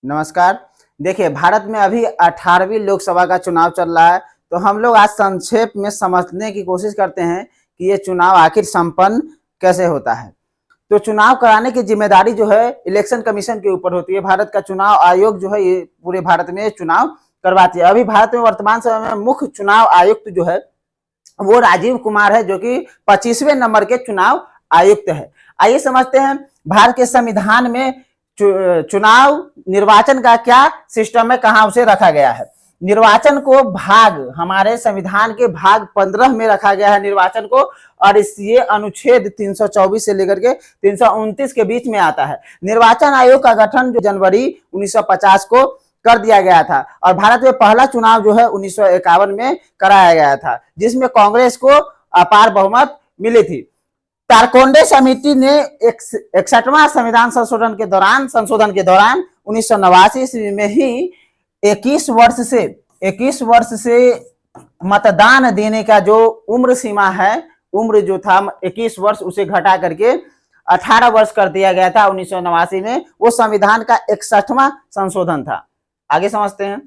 नमस्कार। देखिए, भारत में अभी 18वीं लोकसभा का चुनाव चल रहा है, तो हम लोग आज संक्षेप में समझने की कोशिश करते हैं कि ये चुनाव आखिर संपन्न कैसे होता है। तो चुनाव कराने की जिम्मेदारी जो है इलेक्शन कमीशन के ऊपर होती है। भारत का चुनाव आयोग जो है ये पूरे भारत में चुनाव करवाती है। अभी भारत में वर्तमान समय में मुख्य चुनाव आयुक्त जो है वो राजीव कुमार है, जो कि 25वें नंबर के चुनाव आयुक्त है। आइए समझते हैं भारत के संविधान में चुनाव निर्वाचन का क्या सिस्टम है, कहां उसे रखा गया है। निर्वाचन को हमारे संविधान के भाग 15 में रखा गया है निर्वाचन को, और ये अनुच्छेद 324 से लेकर के 329 के बीच में आता है। निर्वाचन आयोग का गठन जो जनवरी 1950 को कर दिया गया था, और भारत में पहला चुनाव जो है 1951 में कराया गया था, जिसमें कांग्रेस को अपार बहुमत मिली थी। तारकोंडे समिति ने 61वां संविधान संशोधन के दौरान 1989 ईस्वी में ही 21 वर्ष से मतदान देने का जो उम्र सीमा है, उम्र जो था 21 वर्ष, उसे घटा करके 18 वर्ष कर दिया गया था 1989 में। वो संविधान का 61वां संशोधन था। आगे समझते हैं।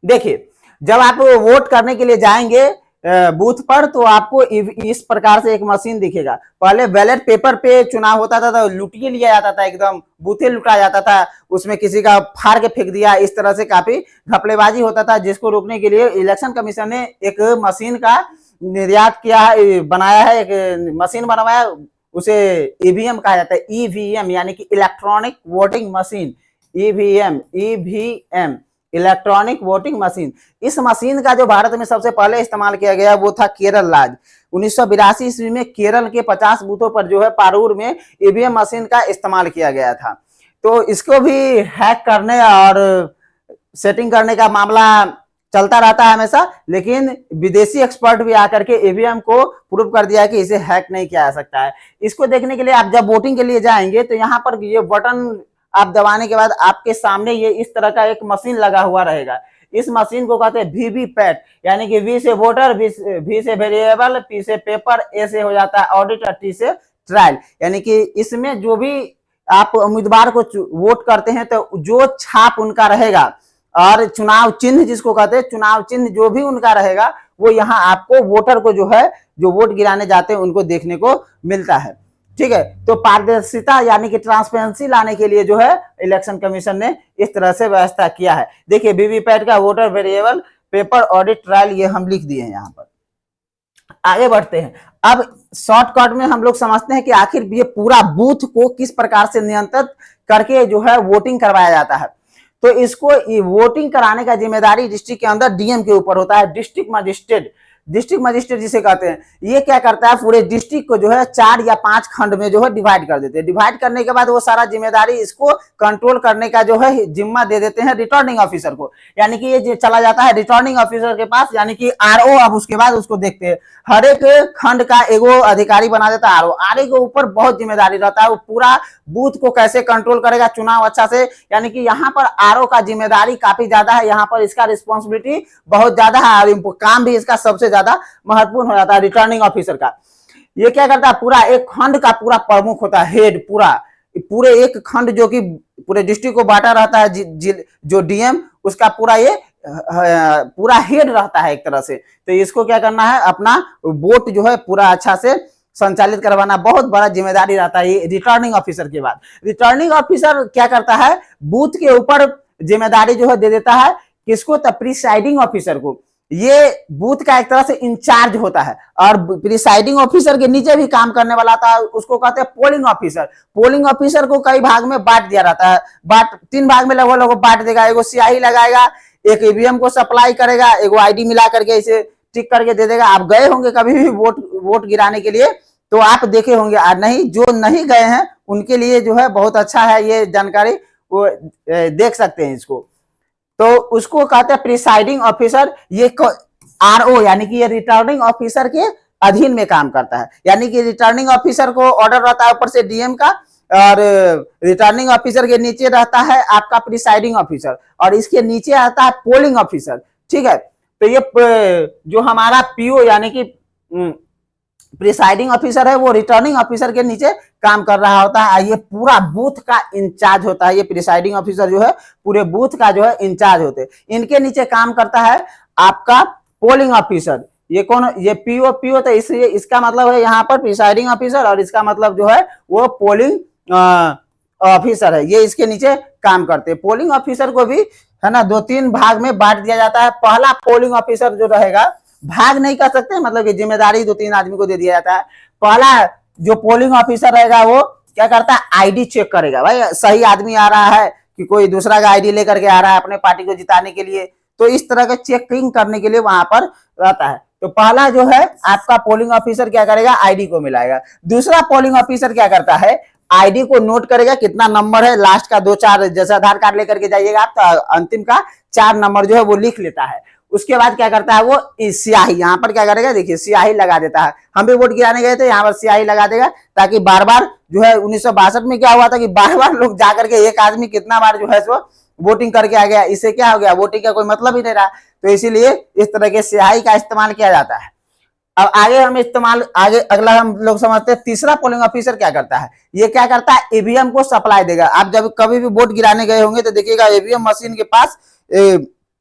देखिए, जब आप वोट करने के लिए जाएंगे बूथ पर, तो आपको इस प्रकार से एक मशीन दिखेगा। पहले बैलेट पेपर पे चुनाव होता था तो लुटिए लिया जाता था, एकदम बूथे लुटा जाता था, उसमें किसी का फाड़ के फेंक दिया, इस तरह से काफी घपलेबाजी होता था, जिसको रोकने के लिए इलेक्शन कमीशन ने एक मशीन का निर्यात किया है, बनाया है, एक मशीन बनवाया, उसे ईवीएम कहा जाता है। ईवीएम यानी कि electronic voting machine, EVM electronic voting machine. इस मशीन का जो भारत में सबसे पहले इस्तेमाल किया गया वो था केरल राज्य। 1982 ईस्वी में केरल के 50 बूथों पर जो है पारूर में ईवीएम मशीन का इस्तेमाल किया गया था। तो इसको भी हैक करने और सेटिंग करने का मामला चलता रहता है हमेशा, लेकिन विदेशी एक्सपर्ट भी आकर के ईवीएम को प्रूव कर दिया कि इसे हैक नहीं किया जा सकता है। इसको देखने के लिए आप जब वोटिंग के लिए जाएंगे तो यहाँ पर ये बटन आप दबाने के बाद आपके सामने ये इस तरह का एक मशीन लगा हुआ रहेगा। इस मशीन को कहते हैं वीवीपैट, यानी कि वी से वोटर, वी से वेरिएबल, पी से पेपर, ए से हो जाता है ऑडिट और टी से ट्रायल। यानी कि इसमें जो भी आप उम्मीदवार को वोट करते हैं तो जो छाप उनका रहेगा, और चुनाव चिन्ह जिसको कहते हैं, चुनाव चिन्ह जो भी उनका रहेगा, वो यहाँ आपको वोटर को जो है, जो वोट गिराने जाते हैं उनको देखने को मिलता है। ठीक है, तो पारदर्शिता यानी कि ट्रांसपेरेंसी लाने के लिए जो है इलेक्शन कमीशन ने इस तरह से व्यवस्था किया है। देखिए, वीवीपैट का voter variable, paper, audit, trial, ये हम लिख दिए हैं यहाँ पर। आगे बढ़ते हैं। अब शॉर्टकट में हम लोग समझते हैं कि आखिर ये पूरा बूथ को किस प्रकार से नियंत्रित करके जो है वोटिंग करवाया जाता है। तो इसको वोटिंग कराने का जिम्मेदारी डिस्ट्रिक्ट के अंदर डीएम के ऊपर होता है। डिस्ट्रिक्ट मजिस्ट्रेट जिसे कहते हैं, ये क्या करता है, पूरे डिस्ट्रिक्ट को जो है 4 या 5 खंड में जो है डिवाइड कर देते हैं। डिवाइड करने के बाद वो सारा जिम्मेदारी इसको कंट्रोल करने का जो है जिम्मा दे देते हैं रिटर्निंग ऑफिसर को। यानी कि ये चला जाता है रिटर्निंग ऑफिसर के पास, यानी कि आरओ। अब उसके बाद उसको देखते हैं, हर एक खंड का एगो अधिकारी बना देता है आरओ। आरओ के ऊपर बहुत जिम्मेदारी रहता है, वो पूरा बूथ को कैसे कंट्रोल करेगा चुनाव अच्छा से। यानी कि यहाँ पर आरओ का जिम्मेदारी काफी ज्यादा है, यहाँ पर इसका रिस्पॉन्सिबिलिटी बहुत ज्यादा है, और काम भी इसका सबसे ज्यादा महत्वपूर्ण हो जाता है रिटर्निंग ऑफिसर का। ये क्या करता है, पूरा एक खंड का पूरा प्रमुख होता है, हेड, पूरे एक खंड जो कि पूरे डिस्ट्रिक्ट को बांटा रहता है, जो डीएम, उसका पूरा ये पूरा हेड रहता है एक तरह से। तो इसको क्या करना है, अपना वोट जो है पूरा अच्छा से संचालित करवाना बहुत बड़ा जिम्मेदारी रहता है ये रिटर्निंग ऑफिसर के बाद। रिटर्निंग ऑफिसर क्या करता है, बूथ के ऊपर जिम्मेदारी जो है दे देता है किसको, तो प्रिसाइडिंग ऑफिसर को। ये बूथ का एक तरह से इंचार्ज होता है, और प्रिसाइडिंग ऑफिसर के नीचे भी काम करने वाला था, उसको कहते हैं पोलिंग ऑफिसर। पोलिंग ऑफिसर को कई भाग में बांट दिया रहता है, 3 भाग में लगभग बांट देगा। एगो स्याही लगाएगा, एक ईवीएम को सप्लाई करेगा, एगो आईडी मिला करके इसे टिक करके दे देगा। आप गए होंगे कभी भी वोट गिराने के लिए, तो आप देखे होंगे, नहीं जो नहीं गए हैं उनके लिए जो है बहुत अच्छा है ये जानकारी, वो देख सकते हैं इसको। तो उसको कहते हैं प्रिसाइडिंग ऑफिसर। ये आरओ यानी कि ये रिटर्निंग ऑफिसर के अधीन में काम करता है। यानी कि रिटर्निंग ऑफिसर को ऑर्डर रहता है ऊपर से डीएम का, और रिटर्निंग ऑफिसर के नीचे रहता है आपका प्रिसाइडिंग ऑफिसर, और इसके नीचे आता है पोलिंग ऑफिसर। ठीक है, तो ये जो हमारा पीओ यानी कि प्रिसाइडिंग ऑफिसर है वो रिटर्निंग ऑफिसर के नीचे काम कर रहा होता है। ये पूरा बूथ का इंचार्ज होता है। ये प्रिसाइडिंग ऑफिसर जो है पूरे बूथ का जो है इंचार्ज होते हैं। इनके नीचे काम करता है आपका पोलिंग ऑफिसर। ये कौन, ये पीओ तो इसलिए इसका मतलब है यहाँ पर प्रिसाइडिंग ऑफिसर, और इसका मतलब जो है वो पोलिंग ऑफिसर है। ये इसके नीचे काम करते हैं। पोलिंग ऑफिसर को भी है ना 2-3 भाग में बांट दिया जाता है। पहला पोलिंग ऑफिसर जो रहेगा, भाग नहीं कर सकते, मतलब कि जिम्मेदारी 2-3 आदमी को दे दिया जाता है। पहला जो पोलिंग ऑफिसर रहेगा वो क्या करता है, आईडी चेक करेगा, भाई सही आदमी आ रहा है कि कोई दूसरा का आईडी लेकर के आ रहा है अपने पार्टी को जिताने के लिए। तो इस तरह का चेकिंग करने के लिए वहां पर रहता है। तो पहला जो है आपका पोलिंग ऑफिसर क्या करेगा, आईडी को मिलाएगा। दूसरा पोलिंग ऑफिसर क्या करता है, आईडी को नोट करेगा, कितना नंबर है, लास्ट का 2-4, जैसे आधार कार्ड लेकर के जाइएगा आप तो अंतिम का 4 नंबर जो है वो लिख लेता है। उसके बाद क्या करता है वो स्याही, यहाँ पर क्या करेगा, देखिए स्याही लगा देता है। हम भी वोट गिराने गए थे, यहाँ पर स्याही लगा देगा, ताकि बार बार जो है 1962 में क्या हुआ था कि बार बार लोग जाकर के एक आदमी कितना बार जो है सो वोटिंग करके आ गया, इससे क्या हो गया, वोटिंग का कोई मतलब ही नहीं रहा। तो इसीलिए इस तरह के स्याही का इस्तेमाल किया जाता है। अब आगे अगला हम लोग समझते हैं। तीसरा पोलिंग ऑफिसर क्या करता है, ये क्या करता है, ईवीएम को सप्लाई देगा। आप जब कभी भी वोट गिराने गए होंगे तो देखिएगा ईवीएम मशीन के पास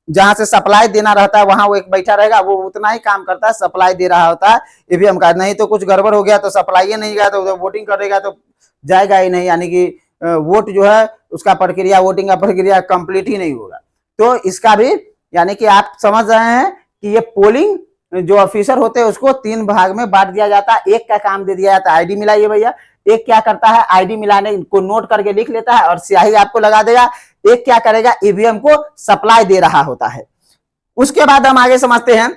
जहां से सप्लाई देना रहता है वहां वो एक बैठा रहेगा, वो उतना ही काम करता है, सप्लाई दे रहा होता है ईवीएम का। नहीं तो कुछ गड़बड़ हो गया तो सप्लाई नहीं गया तो वोटिंग करेगा तो जाएगा ही नहीं, यानी कि वोट जो है उसका प्रक्रिया, वोटिंग का प्रक्रिया कंप्लीट ही नहीं होगा। तो इसका भी यानी कि आप समझ रहे हैं कि ये पोलिंग जो ऑफिसर होते हैं उसको 3 भाग में बांट दिया जाता है। एक का काम दे दिया जाता है आईडी मिलाइए भैया, एक क्या करता है आईडी मिलाने को नोट करके लिख लेता है और स्याही आपको लगा देगा। एक क्या करेगा, ईवीएम को सप्लाई दे रहा होता है। उसके बाद हम आगे समझते हैं,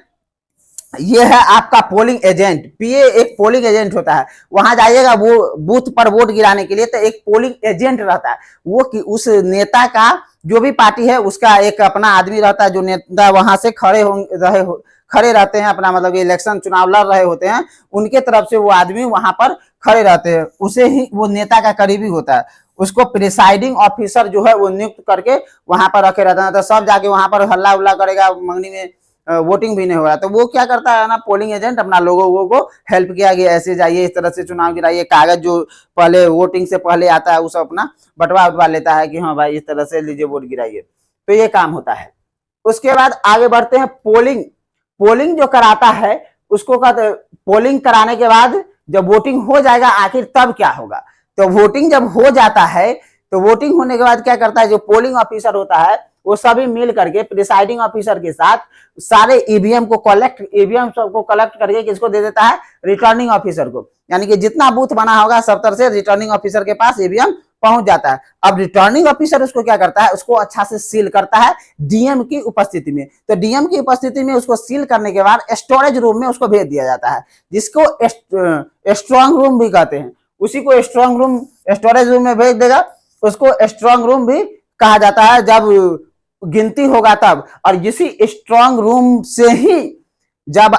ये है आपका पोलिंग एजेंट। पीए एक पोलिंग एजेंट होता है। वहां जाइएगा वो बूथ पर वोट गिराने के लिए, तो एक पोलिंग एजेंट रहता है। वो कि उस नेता का, जो भी पार्टी है उसका एक अपना आदमी रहता है, जो नेता वहां से खड़े रहते हैं, अपना मतलब इलेक्शन चुनाव लड़ रहे होते हैं, उनके तरफ से वो आदमी वहां पर खड़े रहते हैं। उसे ही वो नेता का करीबी होता है। उसको प्रिसाइडिंग ऑफिसर जो है वो नियुक्त करके वहां पर रखे रहते हैं। तो सब जाके वहां पर हल्ला उल्ला करेगा, मंगनी में वोटिंग भी नहीं हो रहा। तो वो क्या करता है ना, पोलिंग एजेंट अपना लोगों को हेल्प किया कि ऐसे जाइए, इस तरह से चुनाव गिराइए। कागज जो पहले वोटिंग से पहले आता है वो सब अपना बंटवा लेता है कि हाँ भाई इस तरह से लीजिए वोट गिराइए। तो ये काम होता है। उसके बाद आगे बढ़ते हैं, पोलिंग जो कराता है उसको कहते, पोलिंग कराने के बाद जब वोटिंग हो जाएगा आखिर तब क्या होगा। तो वोटिंग जब हो जाता है तो वोटिंग होने के बाद क्या करता है, जो पोलिंग ऑफिसर होता है वो सभी मिल करके प्रिसाइडिंग ऑफिसर के साथ सारे ईवीएम सबको कलेक्ट करके किसको दे देता है, रिटर्निंग ऑफिसर को। यानी कि जितना बूथ बना होगा सब तरह से रिटर्निंग ऑफिसर के पास ईवीएम पहुंच जाता है। अब रिटर्निंग ऑफिसर उसको क्या करता है, उसको अच्छा से सील करता है डीएम की उपस्थिति में। तो डीएम की उपस्थिति में उसको सील करने के बाद स्टोरेज रूम में उसको भेज दिया जाता है, जिसको स्ट्रॉन्ग रूम भी कहते हैं। उसी को स्टोरेज रूम में भेज देगा। उसको स्ट्रॉन्ग रूम भी कहा जाता है जब गिनती होगा तब। और इसी स्ट्रॉन्ग रूम से ही जब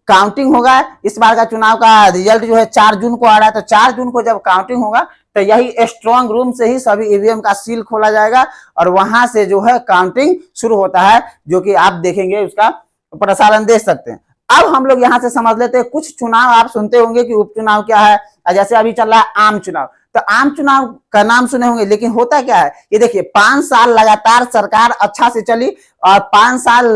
काउंटिंग होगा, इस बार का चुनाव का रिजल्ट जो है 4 जून को आ रहा है, तो 4 जून को जब काउंटिंग होगा तो यही स्ट्रॉन्ग रूम से ही सभी ईवीएम का सील खोला जाएगा और वहां से जो है काउंटिंग शुरू होता है, जो कि आप देखेंगे, उसका प्रसारण देख सकते हैं। अब हम लोग यहाँ से समझ लेते हैं, कुछ चुनाव आप सुनते होंगे कि उपचुनाव क्या है। जैसे अभी चल रहा है आम चुनाव, तो आम चुनाव का नाम सुने होंगे, लेकिन होता क्या है, ये देखिए 5 साल लगातार सरकार अच्छा से चली और 5 साल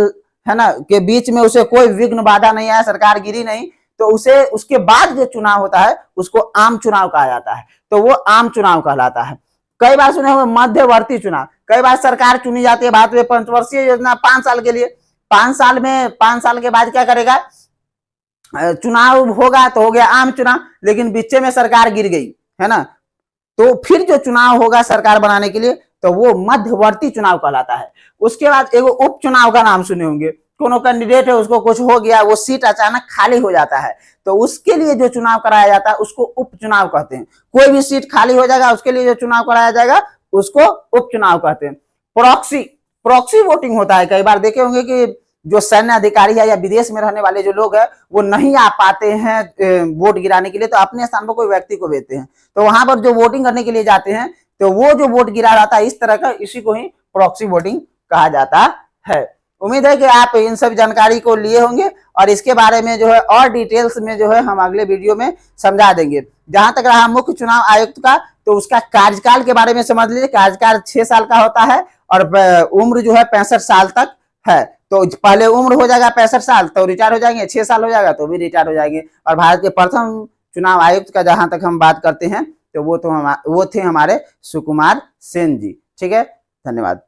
है ना के बीच में उसे कोई विघ्न बाधा नहीं आया, सरकार गिरी नहीं, तो उसे उसके बाद जो चुनाव होता है उसको आम चुनाव कहा जाता है। तो वो आम चुनाव कहलाता है। कई बार सुने होंगे मध्यवर्ती चुनाव, कई बार सरकार चुनी जाती है भारत में पंचवर्षीय योजना 5 साल के लिए। 5 साल के बाद क्या करेगा, चुनाव होगा तो हो गया आम चुनाव, लेकिन बीच में सरकार गिर गई है ना, तो फिर जो चुनाव होगा सरकार बनाने के लिए तो वो मध्यवर्ती चुनाव कहलाता है। उसके बाद एगो उपचुनाव का नाम सुने होंगे, कोनो कैंडिडेट है उसको कुछ हो गया, वो सीट अचानक खाली हो जाता है, तो उसके लिए जो चुनाव कराया जाता है उसको उपचुनाव कहते हैं। कोई भी सीट खाली हो जाएगा उसके लिए जो चुनाव कराया जाएगा उसको उपचुनाव कहते हैं। प्रॉक्सी वोटिंग होता है। कई बार देखे होंगे कि जो सैन्य अधिकारी है या विदेश में रहने वाले जो लोग हैं वो नहीं आ पाते हैं वोट गिराने के लिए, तो अपने स्थान पर कोई व्यक्ति को भेजते हैं, तो वहां पर जो वोटिंग करने के लिए जाते हैं तो वो जो वोट गिरा रहता है इस तरह का, इसी को ही प्रॉक्सी वोटिंग कहा जाता है। उम्मीद है कि आप इन सब जानकारी को लिए होंगे और इसके बारे में जो है और डिटेल्स में जो है हम अगले वीडियो में समझा देंगे। जहां तक रहा मुख्य चुनाव आयुक्त का, तो उसका कार्यकाल के बारे में समझ लीजिए। कार्यकाल 6 साल का होता है और उम्र जो है 65 साल तक है। तो पहले उम्र हो जाएगा 65 साल तो रिटायर हो जाएंगे, 6 साल हो जाएगा तो भी रिटायर हो जाएंगे। और भारत के प्रथम चुनाव आयुक्त का जहां तक हम बात करते हैं तो वो थे हमारे सुकुमार सेन जी। ठीक है, धन्यवाद।